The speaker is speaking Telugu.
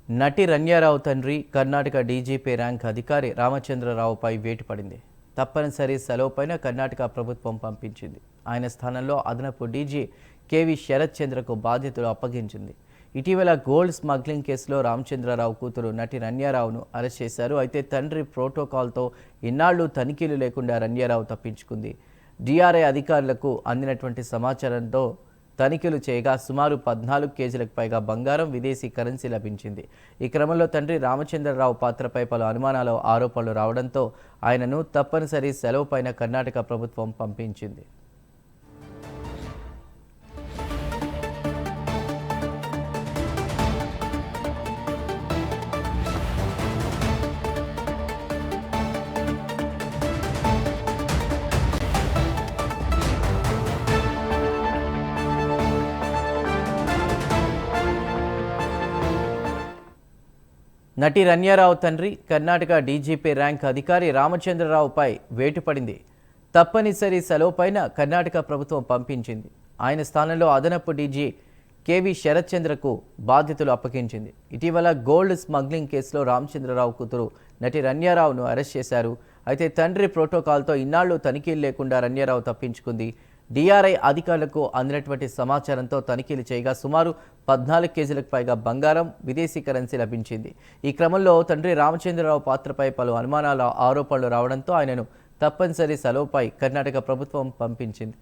నటి రణ్యారావు తండ్రి కర్ణాటక డీజీపీ ర్యాంక్ అధికారి రామచంద్రరావుపై వేటు పడింది. తప్పనిసరి సెలవుపైన కర్ణాటక ప్రభుత్వం పంపించింది. ఆయన స్థానంలో అదనపు డీజీ కేవి శరత్ చంద్రకు బాధ్యతలు అప్పగించింది. ఇటీవల గోల్డ్ స్మగ్లింగ్ కేసులో రామచంద్రరావు కూతురు నటి రణ్యారావును అరెస్ట్ చేశారు. అయితే తండ్రి ప్రోటోకాల్తో ఇన్నాళ్లు తనిఖీలు లేకుండా రణ్యారావు తప్పించుకుంది. డిఆర్ఐ అధికారులకు అందినటువంటి సమాచారంతో తనిఖీలు చేయగా సుమారు 14 కేజీలకు పైగా బంగారం, విదేశీ కరెన్సీ లభించింది. ఈ క్రమంలో తండ్రి రామచంద్రరావు పాత్రపై పలు అనుమానాలు, ఆరోపణలు రావడంతో ఆయనను తప్పనిసరి సెలవుపైన కర్ణాటక ప్రభుత్వం పంపించింది. నటి రణ్యారావు తండ్రి కర్ణాటక డీజీపీ ర్యాంక్ అధికారి రామచంద్రరావుపై వేటు పడింది. తప్పనిసరి సెలవుపైన కర్ణాటక ప్రభుత్వం పంపించింది. ఆయన స్థానంలో అదనపు డీజీ కేవి శరత్ చంద్రకు బాధ్యతలు అప్పగించింది. ఇటీవల గోల్డ్ స్మగ్లింగ్ కేసులో రామచంద్రరావు కూతురు నటి రణ్యారావును అరెస్ట్ చేశారు. అయితే తండ్రి ప్రోటోకాల్తో ఇన్నాళ్లు తనిఖీలు లేకుండా రణ్యారావు తప్పించుకుంది. డిఆర్ఐ అధికారులకు అందినటువంటి సమాచారంతో తనిఖీలు చేయగా సుమారు 14 కేజీలకు పైగా బంగారం, విదేశీ కరెన్సీ లభించింది. ఈ క్రమంలో తండ్రి రామచంద్రరావు పాత్రపై పలు అనుమానాల, ఆరోపణలు రావడంతో ఆయనను తప్పనిసరి సెలవుపై కర్ణాటక ప్రభుత్వం పంపించింది.